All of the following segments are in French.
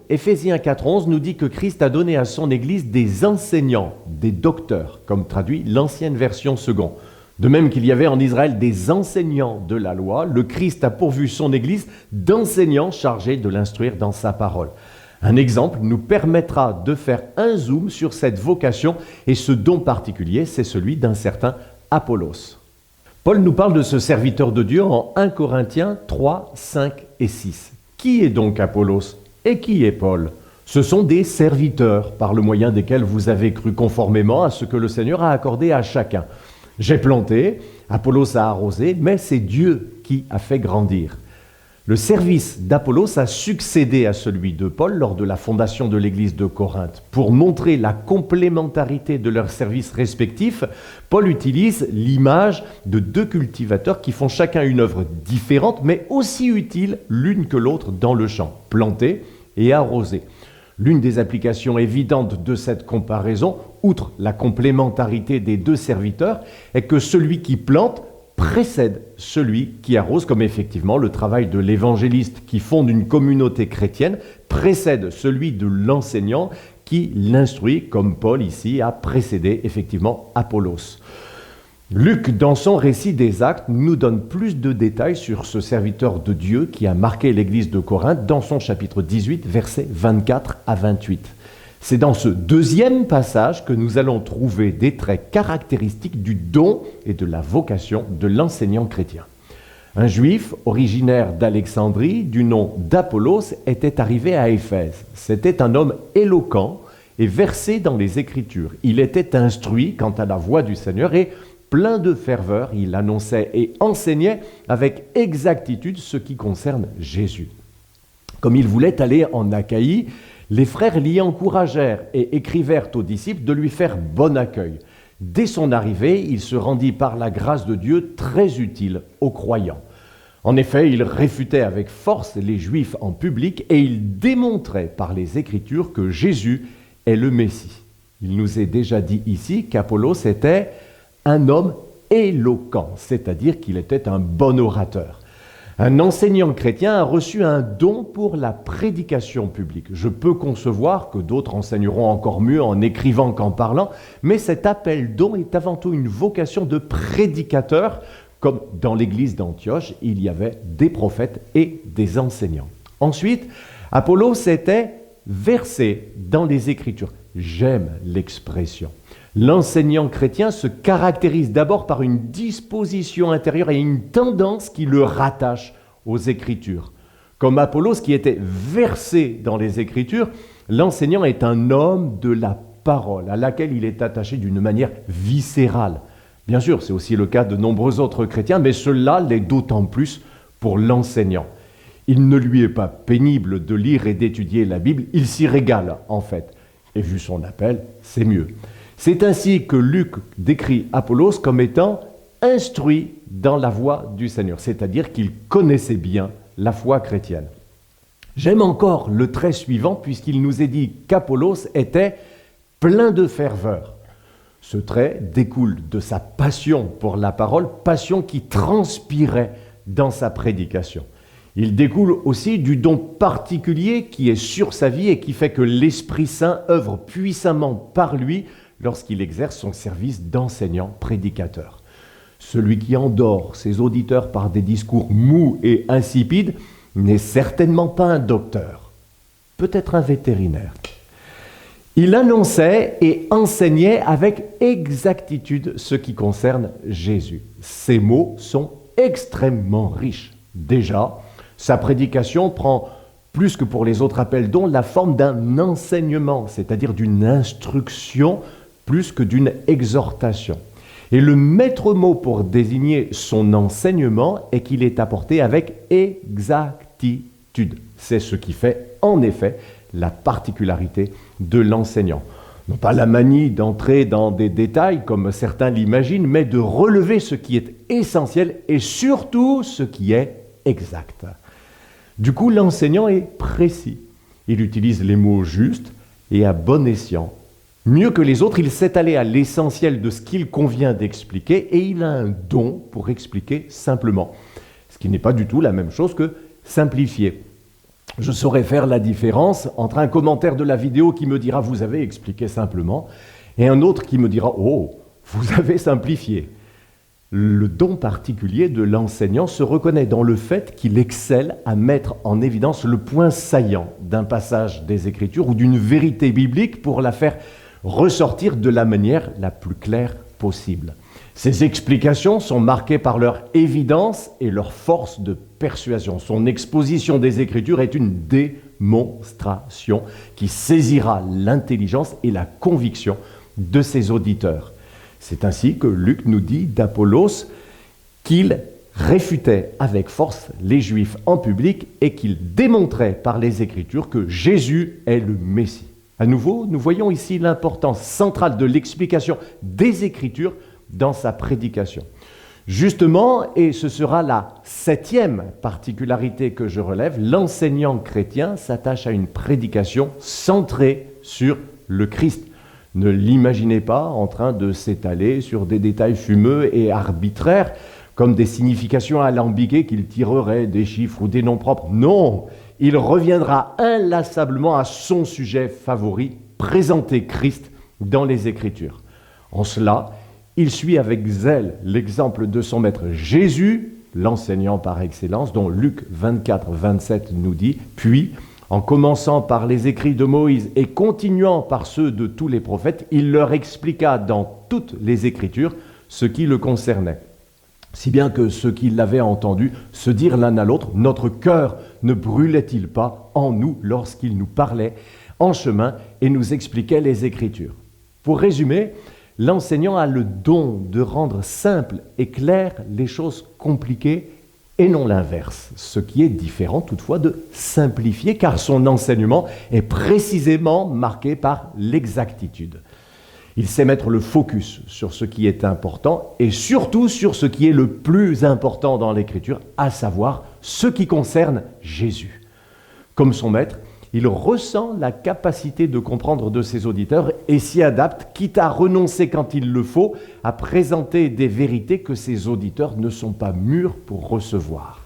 Éphésiens 4,11 nous dit que Christ a donné à son Église des enseignants, des docteurs, comme traduit l'ancienne version second. De même qu'il y avait en Israël des enseignants de la loi, le Christ a pourvu son Église d'enseignants chargés de l'instruire dans sa parole. Un exemple nous permettra de faire un zoom sur cette vocation et ce don particulier, c'est celui d'un certain Apollos. Paul nous parle de ce serviteur de Dieu en 1 Corinthiens 3, 5 et 6. Qui est donc Apollos et qui est Paul ? Ce sont des serviteurs par le moyen desquels vous avez cru conformément à ce que le Seigneur a accordé à chacun. J'ai planté, Apollos a arrosé, mais c'est Dieu qui a fait grandir. Le service d'Apollos a succédé à celui de Paul lors de la fondation de l'église de Corinthe. Pour montrer la complémentarité de leurs services respectifs, Paul utilise l'image de deux cultivateurs qui font chacun une œuvre différente, mais aussi utile l'une que l'autre dans le champ, planter et arroser. L'une des applications évidentes de cette comparaison, outre la complémentarité des deux serviteurs, est que celui qui plante précède celui qui arrose, comme effectivement le travail de l'évangéliste qui fonde une communauté chrétienne précède celui de l'enseignant qui l'instruit, comme Paul ici a précédé effectivement Apollos. Luc, dans son récit des Actes, nous donne plus de détails sur ce serviteur de Dieu qui a marqué l'église de Corinthe dans son chapitre 18, versets 24 à 28. C'est dans ce deuxième passage que nous allons trouver des traits caractéristiques du don et de la vocation de l'enseignant chrétien. Un juif originaire d'Alexandrie, du nom d'Apollos, était arrivé à Éphèse. C'était un homme éloquent et versé dans les Écritures. Il était instruit quant à la voie du Seigneur et plein de ferveur, il annonçait et enseignait avec exactitude ce qui concerne Jésus. Comme il voulait aller en Achaïe, les frères l'y encouragèrent et écrivèrent aux disciples de lui faire bon accueil. Dès son arrivée, il se rendit par la grâce de Dieu très utile aux croyants. En effet, il réfutait avec force les Juifs en public et il démontrait par les Écritures que Jésus est le Messie. Il nous est déjà dit ici qu'Apollos était un homme éloquent, c'est-à-dire qu'il était un bon orateur. Un enseignant chrétien a reçu un don pour la prédication publique. Je peux concevoir que d'autres enseigneront encore mieux en écrivant qu'en parlant, mais cet appel don est avant tout une vocation de prédicateur, comme dans l'église d'Antioche, il y avait des prophètes et des enseignants. Ensuite, Apollos était versé dans les Écritures. J'aime l'expression. L'enseignant chrétien se caractérise d'abord par une disposition intérieure et une tendance qui le rattache aux Écritures. Comme Apollos qui était versé dans les Écritures, l'enseignant est un homme de la parole à laquelle il est attaché d'une manière viscérale. Bien sûr, c'est aussi le cas de nombreux autres chrétiens, mais cela l'est d'autant plus pour l'enseignant. Il ne lui est pas pénible de lire et d'étudier la Bible, il s'y régale en fait. Et vu son appel, c'est mieux. C'est ainsi que Luc décrit Apollos comme étant instruit dans la voie du Seigneur, c'est-à-dire qu'il connaissait bien la foi chrétienne. J'aime encore le trait suivant puisqu'il nous est dit qu'Apollos était plein de ferveur. Ce trait découle de sa passion pour la parole, passion qui transpirait dans sa prédication. Il découle aussi du don particulier qui est sur sa vie et qui fait que l'Esprit Saint œuvre puissamment par lui lorsqu'il exerce son service d'enseignant-prédicateur. Celui qui endort ses auditeurs par des discours mous et insipides n'est certainement pas un docteur, peut-être un vétérinaire. Il annonçait et enseignait avec exactitude ce qui concerne Jésus. Ces mots sont extrêmement riches. Déjà, sa prédication prend, plus que pour les autres appels dons, la forme d'un enseignement, c'est-à-dire d'une instruction plus que d'une exhortation. Et le maître mot pour désigner son enseignement est qu'il est apporté avec exactitude. C'est ce qui fait, en effet, la particularité de l'enseignant. Non pas la manie d'entrer dans des détails comme certains l'imaginent, mais de relever ce qui est essentiel et surtout ce qui est exact. Du coup, l'enseignant est précis. Il utilise les mots justes et à bon escient. Mieux que les autres, il sait aller à l'essentiel de ce qu'il convient d'expliquer et il a un don pour expliquer simplement. Ce qui n'est pas du tout la même chose que simplifier. Je saurais faire la différence entre un commentaire de la vidéo qui me dira « vous avez expliqué simplement » et un autre qui me dira « oh, vous avez simplifié ». Le don particulier de l'enseignant se reconnaît dans le fait qu'il excelle à mettre en évidence le point saillant d'un passage des Écritures ou d'une vérité biblique pour la faire ressortir de la manière la plus claire possible. Ces explications sont marquées par leur évidence et leur force de persuasion. Son exposition des Écritures est une démonstration qui saisira l'intelligence et la conviction de ses auditeurs. C'est ainsi que Luc nous dit d'Apollos qu'il réfutait avec force les Juifs en public et qu'il démontrait par les Écritures que Jésus est le Messie. À nouveau, nous voyons ici l'importance centrale de l'explication des Écritures dans sa prédication. Justement, et ce sera la 7e particularité que je relève, l'enseignant chrétien s'attache à une prédication centrée sur le Christ. Ne l'imaginez pas en train de s'étaler sur des détails fumeux et arbitraires, comme des significations alambiquées qu'il tirerait des chiffres ou des noms propres. Non, il reviendra inlassablement à son sujet favori, présenter Christ dans les Écritures. En cela, il suit avec zèle l'exemple de son maître Jésus, l'enseignant par excellence, dont Luc 24, 27 nous dit « Puis, en commençant par les écrits de Moïse et continuant par ceux de tous les prophètes, il leur expliqua dans toutes les Écritures ce qui le concernait. Si bien que ceux qui l'avaient entendu se dirent l'un à l'autre, notre cœur ne brûlait-il pas en nous lorsqu'il nous parlait en chemin et nous expliquait les Écritures ?» Pour résumer, l'enseignant a le don de rendre simples et claires les choses compliquées et non l'inverse, ce qui est différent toutefois de simplifier, car son enseignement est précisément marqué par l'exactitude. Il sait mettre le focus sur ce qui est important et surtout sur ce qui est le plus important dans l'Écriture, à savoir ce qui concerne Jésus. Comme son maître, il ressent la capacité de comprendre de ses auditeurs et s'y adapte, quitte à renoncer quand il le faut, à présenter des vérités que ses auditeurs ne sont pas mûrs pour recevoir.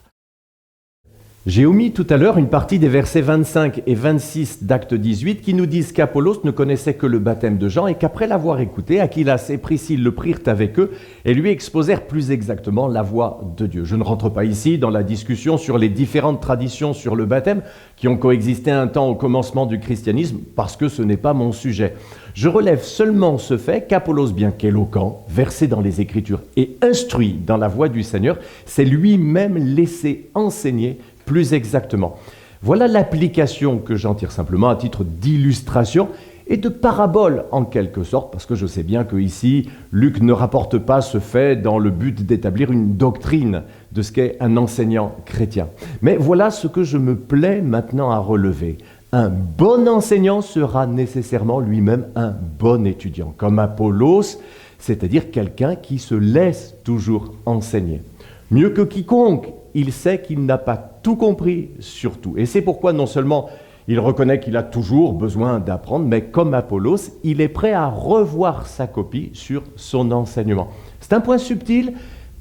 J'ai omis tout à l'heure une partie des versets 25 et 26 d'Acte 18 qui nous disent qu'Apollos ne connaissait que le baptême de Jean et qu'après l'avoir écouté, Aquilas et Priscille le prirent avec eux et lui exposèrent plus exactement la voix de Dieu. Je ne rentre pas ici dans la discussion sur les différentes traditions sur le baptême qui ont coexisté un temps au commencement du christianisme parce que ce n'est pas mon sujet. Je relève seulement ce fait qu'Apollos, bien qu'éloquent, versé dans les Écritures et instruit dans la voix du Seigneur, s'est lui-même laissé enseigner plus exactement. Voilà l'application que j'en tire simplement à titre d'illustration et de parabole en quelque sorte, parce que je sais bien qu'ici, Luc ne rapporte pas ce fait dans le but d'établir une doctrine de ce qu'est un enseignant chrétien. Mais voilà ce que je me plais maintenant à relever. Un bon enseignant sera nécessairement lui-même un bon étudiant, comme Apollos, c'est-à-dire quelqu'un qui se laisse toujours enseigner. Mieux que quiconque, il sait qu'il n'a pas tout compris sur tout. Et c'est pourquoi non seulement il reconnaît qu'il a toujours besoin d'apprendre, mais comme Apollos, il est prêt à revoir sa copie sur son enseignement. C'est un point subtil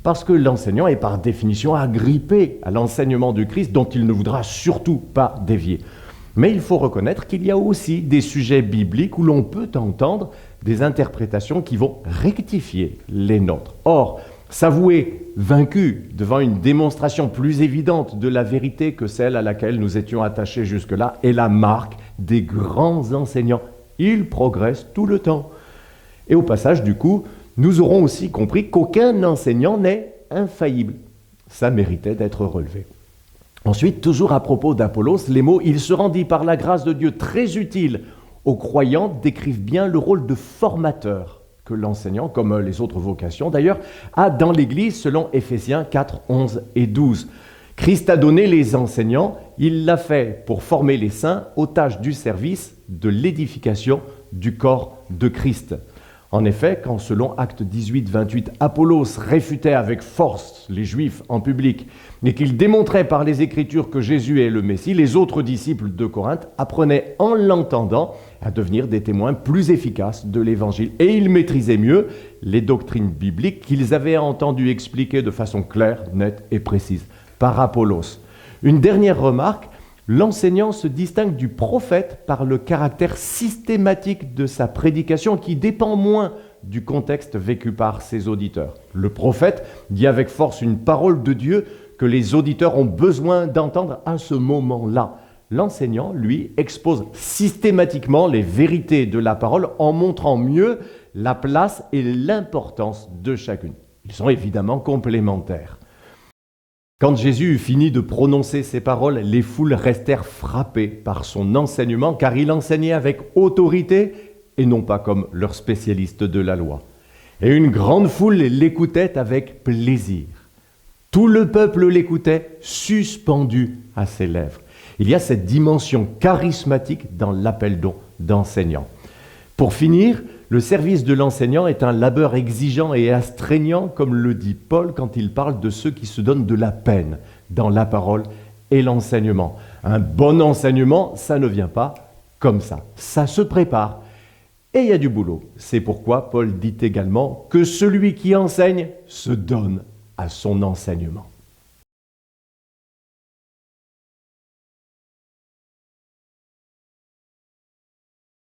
parce que l'enseignant est par définition agrippé à l'enseignement du Christ dont il ne voudra surtout pas dévier. Mais il faut reconnaître qu'il y a aussi des sujets bibliques où l'on peut entendre des interprétations qui vont rectifier les nôtres. Or, s'avouer vaincu devant une démonstration plus évidente de la vérité que celle à laquelle nous étions attachés jusque-là est la marque des grands enseignants. Ils progressent tout le temps. Et au passage, du coup, nous aurons aussi compris qu'aucun enseignant n'est infaillible. Ça méritait d'être relevé. Ensuite, toujours à propos d'Apollos, les mots « il se rendit par la grâce de Dieu très utile aux croyants » décrivent bien le rôle de formateur que l'enseignant, comme les autres vocations d'ailleurs, a dans l'Église selon Éphésiens 4, 11 et 12. Christ a donné les enseignants, il l'a fait pour former les saints aux tâches du service, de l'édification du corps de Christ. En effet, quand selon Acte 18, 28, Apollos réfutait avec force les Juifs en public et qu'il démontrait par les Écritures que Jésus est le Messie, les autres disciples de Corinthe apprenaient en l'entendant à devenir des témoins plus efficaces de l'Évangile. Et ils maîtrisaient mieux les doctrines bibliques qu'ils avaient entendu expliquer de façon claire, nette et précise par Apollos. Une dernière remarque, L'enseignant se distingue du prophète par le caractère systématique de sa prédication qui dépend moins du contexte vécu par ses auditeurs. Le prophète dit avec force une parole de Dieu que les auditeurs ont besoin d'entendre à ce moment-là. L'enseignant, lui, expose systématiquement les vérités de la parole en montrant mieux la place et l'importance de chacune. Ils sont évidemment complémentaires. Quand Jésus eut fini de prononcer ces paroles, les foules restèrent frappées par son enseignement, car il enseignait avec autorité et non pas comme leurs spécialistes de la loi. Et une grande foule l'écoutait avec plaisir. Tout le peuple l'écoutait, suspendu à ses lèvres. Il y a cette dimension charismatique dans l'appel d'enseignant. Pour finir, le service de l'enseignant est un labeur exigeant et astreignant, comme le dit Paul quand il parle de ceux qui se donnent de la peine dans la parole et l'enseignement. Un bon enseignement, ça ne vient pas comme ça se prépare. Et il y a du boulot. C'est pourquoi Paul dit également que celui qui enseigne se donne à son enseignement.